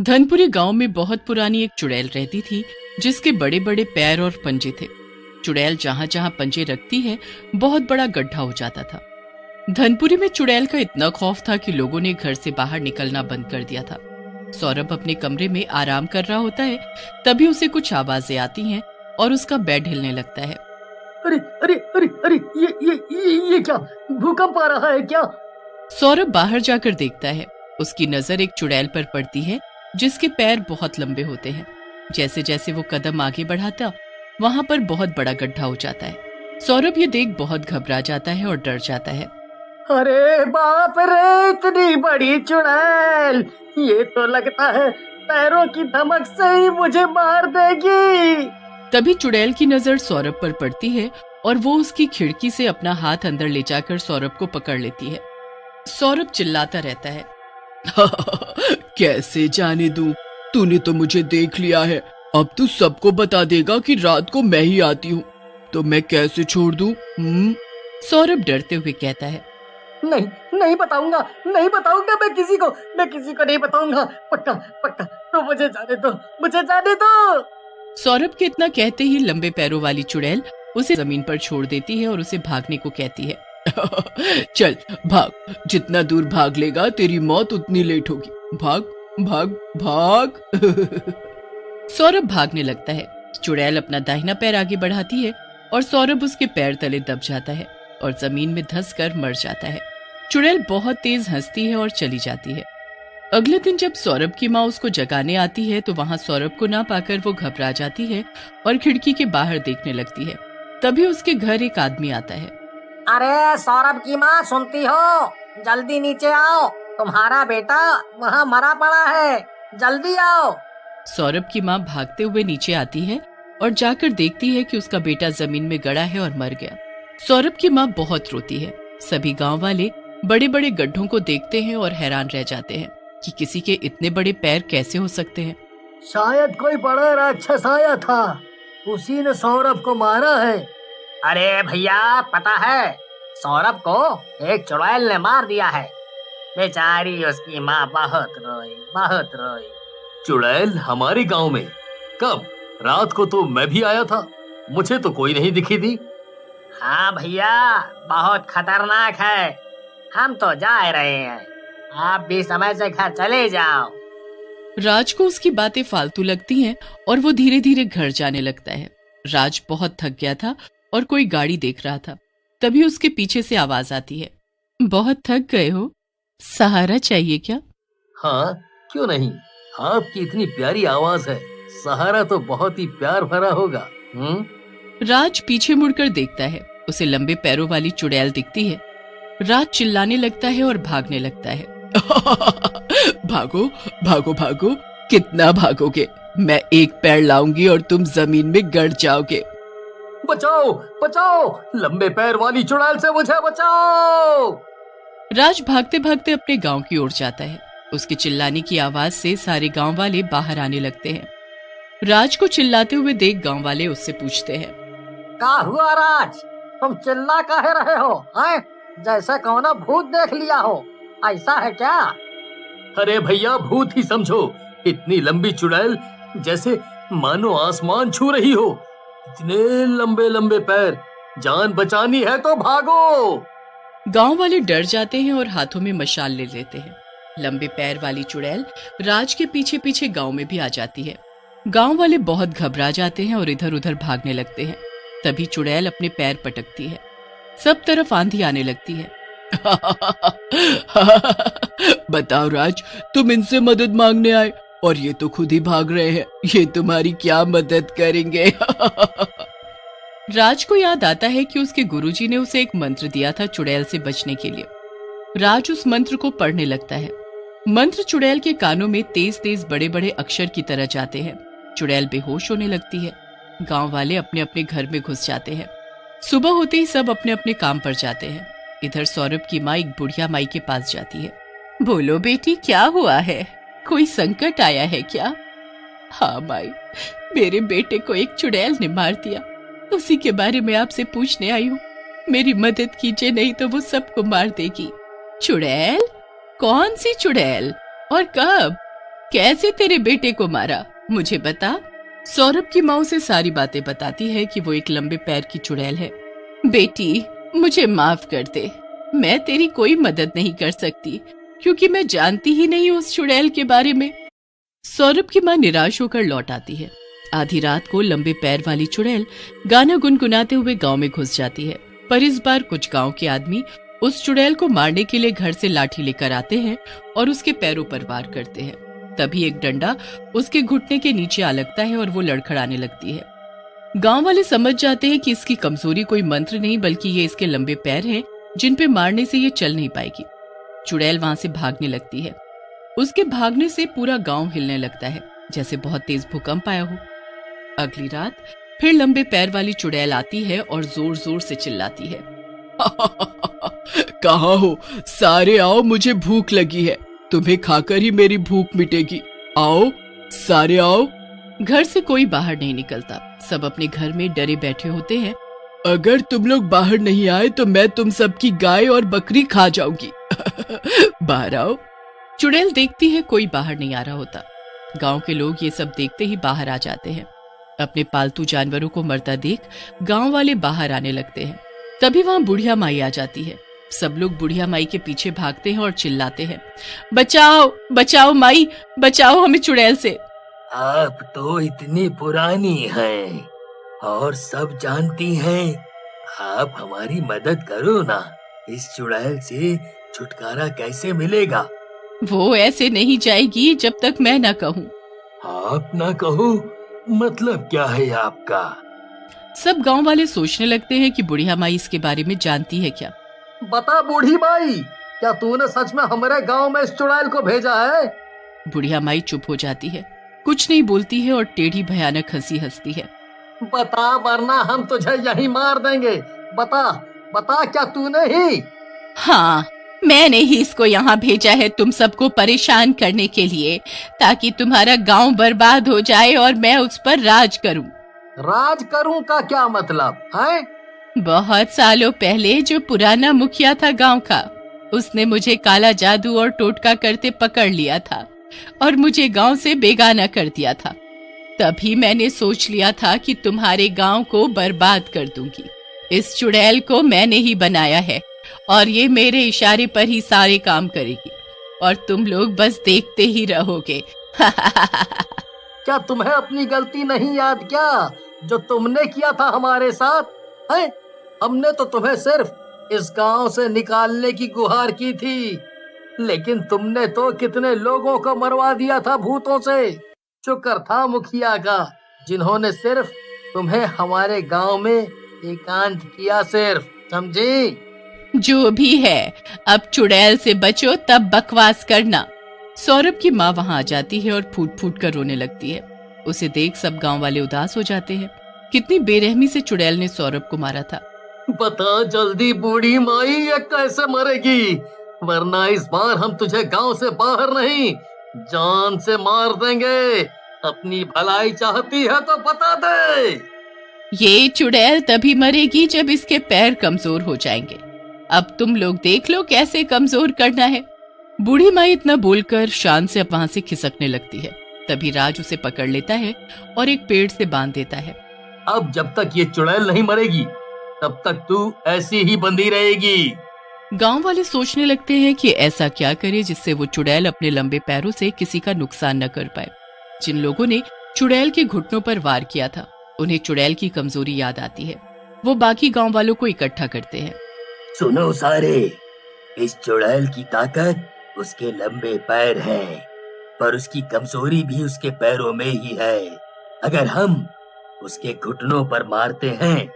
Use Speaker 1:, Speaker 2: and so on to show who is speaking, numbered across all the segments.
Speaker 1: धनपुरी गांव में बहुत पुरानी एक चुड़ैल रहती थी, जिसके बड़े बड़े पैर और पंजे थे। चुड़ैल जहां जहां पंजे रखती है, बहुत बड़ा गड्ढा हो जाता था। धनपुरी में चुड़ैल का इतना खौफ था कि लोगों ने घर से बाहर निकलना बंद कर दिया था। सौरभ अपने कमरे में आराम कर रहा होता है, तभी उसे कुछ आवाजें आती हैं और उसका बेड हिलने लगता है।
Speaker 2: अरे अरे अरे अरे ये क्या, भूकंप आ रहा है क्या?
Speaker 1: सौरभ बाहर जाकर देखता है। उसकी नजर एक चुड़ैल पर पड़ती है, जिसके पैर बहुत लंबे होते हैं। जैसे जैसे वो कदम आगे बढ़ाता, वहां पर बहुत बड़ा गड्ढा हो जाता है। सौरभ ये देख बहुत घबरा जाता है और डर जाता है।
Speaker 2: अरे बाप रे, इतनी बड़ी चुड़ैल! ये तो लगता है पैरों की धमक से ही मुझे मार देगी।
Speaker 1: तभी चुड़ैल की नजर सौरभ पर पड़ती है और वो उसकी खिड़की से अपना हाथ अंदर ले जाकर सौरभ को पकड़ लेती है। सौरभ चिल्लाता रहता है, कैसे जाने दूं? तूने तो मुझे देख लिया है, अब तू सबको बता देगा कि रात को मैं ही आती हूँ, तो मैं कैसे छोड़ दूं? सौरभ डरते हुए कहता है,
Speaker 2: नहीं नहीं बताऊंगा, नहीं बताऊंगा, मैं किसी को नहीं बताऊंगा, पक्का पक्का, तो मुझे जाने दो, मुझे जाने दो।
Speaker 1: सौरभ के इतना कहते ही लंबे पैरों वाली चुड़ैल उसे जमीन पर छोड़ देती है और उसे भागने को कहती है। चल भाग, जितना दूर भाग लेगा तेरी मौत उतनी लेट होगी, भाग भाग भाग। सौरभ भागने लगता है। चुड़ैल अपना दाहिना पैर आगे बढ़ाती है और सौरभ उसके पैर तले दब जाता है और जमीन में धंस कर मर जाता है। चुड़ैल बहुत तेज हंसती है और चली जाती है। अगले दिन जब सौरभ की माँ उसको जगाने आती है, तो वहाँ सौरभ को ना पाकर वो घबरा जाती है और खिड़की के बाहर देखने लगती है। तभी उसके घर एक आदमी आता है।
Speaker 2: अरे सौरभ की माँ, सुनती हो? जल्दी नीचे आओ, तुम्हारा बेटा वहाँ मरा पड़ा है, जल्दी आओ।
Speaker 1: सौरभ की माँ भागते हुए नीचे आती है और जाकर देखती है कि उसका बेटा जमीन में गड़ा है और मर गया। सौरभ की माँ बहुत रोती है। सभी गांव वाले बड़े बड़े गड्ढों को देखते हैं और हैरान रह जाते हैं कि किसी के इतने बड़े पैर कैसे हो सकते हैं।
Speaker 2: शायद कोई बड़ा राक्षस आया था, उसी ने सौरभ को मारा है। अरे भैया, पता है, सौरभ को एक चुड़ैल ने मार दिया है। बेचारी उसकी माँ बहुत रोई, बहुत रोई।
Speaker 3: चुड़ैल हमारे गांव में? कब? रात को तो मैं भी आया था, मुझे तो कोई नहीं दिखी थी।
Speaker 2: हाँ भैया, बहुत खतरनाक है। हम तो जा रहे हैं, आप भी समय से घर चले जाओ।
Speaker 1: राज को उसकी बातें फालतू लगती हैं और वो धीरे धीरे घर जाने लगता है। राज बहुत थक गया था और कोई गाड़ी देख रहा था। तभी उसके पीछे से आवाज आती है, बहुत थक गए हो, सहारा चाहिए क्या?
Speaker 3: हाँ, क्यों नहीं, आपकी इतनी प्यारी आवाज है, सहारा तो बहुत ही प्यार भरा होगा।
Speaker 1: राज पीछे मुड़कर देखता है, उसे लंबे पैरों वाली चुड़ैल दिखती है। राज चिल्लाने लगता है और भागने लगता है। भागो भागो भागो, कितना भागोगे? मैं एक पैर लाऊंगी और तुम जमीन में गड़ जाओगे।
Speaker 3: बचाओ बचाओ, लंबे पैर वाली चुड़ैल से मुझे बचाओ।
Speaker 1: राज भागते भागते अपने गांव की ओर जाता है। उसके चिल्लाने की आवाज से सारे गांव वाले बाहर आने लगते हैं। राज को चिल्लाते हुए देख गांव वाले उससे पूछते हैं,
Speaker 2: क्या हुआ राज, तुम चिल्ला काहे रहे हो? हैं? जैसे कौनो भूत देख लिया हो, ऐसा है क्या?
Speaker 3: अरे भैया, भूत ही समझो, इतनी लंबी चुड़ैल जैसे मानो आसमान छू रही हो, इतने लंबे लंबे पैर, जान बचानी है तो भागो।
Speaker 1: गांव वाले डर जाते हैं और हाथों में मशाल ले लेते हैं। लंबे पैर वाली चुड़ैल राज के पीछे पीछे गांव में भी आ जाती है। गांव वाले बहुत घबरा जाते हैं और इधर उधर भागने लगते हैं। तभी चुड़ैल अपने पैर पटकती है, सब तरफ आंधी आने लगती है। बताओ राज, तुम इनसे मदद मांगने आए और ये तो खुद ही भाग रहे हैं, ये तुम्हारी क्या मदद करेंगे? राज को याद आता है कि उसके गुरुजी ने उसे एक मंत्र दिया था चुड़ैल से बचने के लिए। राज उस मंत्र को पढ़ने लगता है। मंत्र चुड़ैल के कानों में तेज तेज बड़े बड़े अक्षर की तरह जाते हैं। चुड़ैल बेहोश होने लगती है। गांव वाले अपने अपने घर में घुस जाते हैं। सुबह होते ही सब अपने अपने काम पर जाते हैं। इधर सौरभ की माँ एक बुढ़िया माई के पास जाती है। बोलो बेटी, क्या हुआ है? कोई संकट आया है क्या? हाँ माई, मेरे बेटे को एक चुड़ैल ने मार दिया, उसी के बारे में आपसे पूछने आई हूँ। मेरी मदद कीजिए, नहीं तो वो सबको मार देगी। चुड़ैल? कौन सी चुड़ैल और कब? कैसे तेरे बेटे को मारा, मुझे बता। सौरभ की माँ उसे सारी बातें बताती है कि वो एक लंबे पैर की चुड़ैल है। बेटी, मुझे माफ कर दे, मैं तेरी कोई मदद नहीं कर सकती क्योंकि मैं जानती ही नहीं उस चुड़ैल के बारे में। सौरभ की माँ निराश होकर लौट आती है। आधी रात को लंबे पैर वाली चुड़ैल गाना गुनगुनाते हुए गांव में घुस जाती है, पर इस बार कुछ गांव के आदमी उस चुड़ैल को मारने के लिए घर से लाठी लेकर आते हैं और उसके पैरों पर वार करते हैं। तभी एक डंडा उसके घुटने के नीचे आ लगता है और वो लड़खड़ाने लगती है। गांव वाले समझ जाते हैं कि इसकी कमजोरी कोई मंत्र नहीं बल्कि ये इसके लंबे पैर हैं जिन पे मारने से ये चल नहीं पाएगी। चुड़ैल वहां से भागने लगती है। उसके भागने से पूरा गांव हिलने लगता है जैसे बहुत तेज भूकंप आया हो। अगली रात फिर लंबे पैर वाली चुड़ैल आती है और जोर जोर से चिल्लाती है।
Speaker 4: कहाँ हो सारे, आओ, मुझे भूख लगी है, तुम्हें खाकर ही मेरी भूख मिटेगी, आओ सारे आओ।
Speaker 1: घर से कोई बाहर नहीं निकलता, सब अपने घर में डरे बैठे होते हैं।
Speaker 4: अगर तुम लोग बाहर नहीं आए तो मैं तुम सबकी गाय और बकरी खा जाऊंगी। बाहर आओ।
Speaker 1: चुड़ैल देखती है कोई बाहर नहीं आ रहा होता। गांव के लोग ये सब देखते ही बाहर आ जाते हैं। अपने पालतू जानवरों को मरता देख गांव वाले बाहर आने लगते हैं। तभी वहां बुढ़िया माई आ जाती है। सब लोग बुढ़िया माई के पीछे भागते हैं और चिल्लाते हैं, बचाओ बचाओ माई, बचाओ हमें चुड़ैल से।
Speaker 3: आप तो इतनी पुरानी हैं और सब जानती हैं, आप हमारी मदद करो ना, इस चुड़ैल से छुटकारा कैसे मिलेगा?
Speaker 1: वो ऐसे नहीं जाएगी जब तक मैं न कहूँ।
Speaker 3: आप ना कहो मतलब क्या है आपका?
Speaker 1: सब गांव वाले सोचने लगते हैं कि बुढ़िया माई इसके बारे में जानती है क्या।
Speaker 2: बता बूढ़ी माई, क्या तूने सच में हमारे गांव में इस चुड़ैल को भेजा है?
Speaker 1: बुढ़िया माई चुप हो जाती है, कुछ नहीं बोलती है और टेढ़ी भयानक हंसी हंसती है।
Speaker 2: बता वरना हम तुझे यहीं मार देंगे। बता बता, क्या तूने ही?
Speaker 1: हाँ, मैंने ही इसको यहाँ भेजा है तुम सबको परेशान करने के लिए, ताकि तुम्हारा गांव बर्बाद हो जाए और मैं उस पर राज करूं।
Speaker 2: राज करूं का क्या मतलब है?
Speaker 1: बहुत सालों पहले जो पुराना मुखिया था गांव का, उसने मुझे काला जादू और टोटका करते पकड़ लिया था और मुझे गांव से बेगाना कर दिया था। तभी मैंने सोच लिया था कि तुम्हारे गांव को बर्बाद कर दूंगी। इस चुड़ैल को मैंने ही बनाया है और ये मेरे इशारे पर ही सारे काम करेगी और तुम लोग बस देखते ही रहोगे।
Speaker 2: क्या तुम्हें अपनी गलती नहीं याद क्या जो तुमने किया था हमारे साथ? है, हमने तो तुम्हें सिर्फ इस गांव से निकालने की गुहार की थी, लेकिन तुमने तो कितने लोगों को मरवा दिया था भूतों से। शुक्र था मुखिया का जिन्होंने सिर्फ तुम्हें हमारे गांव में एकांत किया, सिर्फ, समझी?
Speaker 1: जो भी है, अब चुड़ैल से बचो तब बकवास करना। सौरभ की माँ वहाँ आ जाती है और फूट फूट कर रोने लगती है। उसे देख सब गांव वाले उदास हो जाते हैं। कितनी बेरहमी से चुड़ैल ने सौरभ को मारा था।
Speaker 3: बता जल्दी बूढ़ी माई, ये कैसे मरेगी? वरना इस बार हम तुझे गांव से बाहर नहीं, जान से मार देंगे। अपनी भलाई चाहती है तो बता दे।
Speaker 1: ये चुड़ैल तभी मरेगी जब इसके पैर कमजोर हो जाएंगे। अब तुम लोग देख लो कैसे कमजोर करना है। बूढ़ी माई इतना बोलकर शान से वहां से खिसकने लगती है। तभी राज उसे पकड़ लेता है और एक पेड़ से बांध देता है।
Speaker 3: अब जब तक ये चुड़ैल नहीं मरेगी तब तक तू ऐसी ही बंधी रहेगी।
Speaker 1: गांव वाले सोचने लगते हैं कि ऐसा क्या करे जिससे वो चुड़ैल अपने लंबे पैरों से किसी का नुकसान न कर पाए। जिन लोगों ने चुड़ैल के घुटनों पर वार किया था उन्हें चुड़ैल की कमजोरी याद आती है। वो बाकी गांव वालों को इकट्ठा करते हैं।
Speaker 3: सुनो सारे, इस चुड़ैल की ताकत उसके लंबे पैर हैं, पर उसकी कमजोरी भी उसके पैरों में ही है। अगर हम उसके घुटनों पर मारते हैं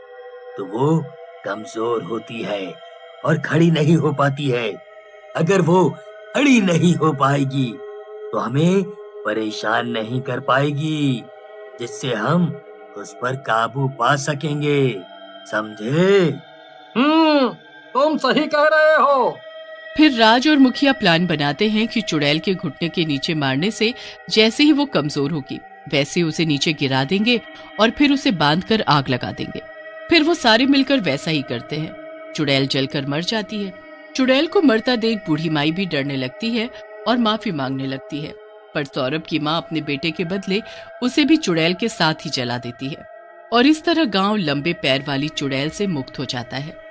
Speaker 3: तो वो कमजोर होती है और खड़ी नहीं हो पाती है। अगर वो खड़ी नहीं हो पाएगी तो हमें परेशान नहीं कर पाएगी, जिससे हम उस पर काबू पा सकेंगे, समझे?
Speaker 2: तुम सही कह रहे हो।
Speaker 1: फिर राज और मुखिया प्लान बनाते हैं कि चुड़ैल के घुटने के नीचे मारने से जैसे ही वो कमजोर होगी वैसे उसे नीचे गिरा देंगे और फिर उसे बांधकर आग लगा देंगे। फिर वो सारे मिलकर वैसा ही करते हैं। चुड़ैल जलकर मर जाती है। चुड़ैल को मरता देख बूढ़ी माई भी डरने लगती है और माफी मांगने लगती है। पर सौरभ की माँ अपने बेटे के बदले उसे भी चुड़ैल के साथ ही जला देती है और इस तरह गांव लंबे पैर वाली चुड़ैल से मुक्त हो जाता है।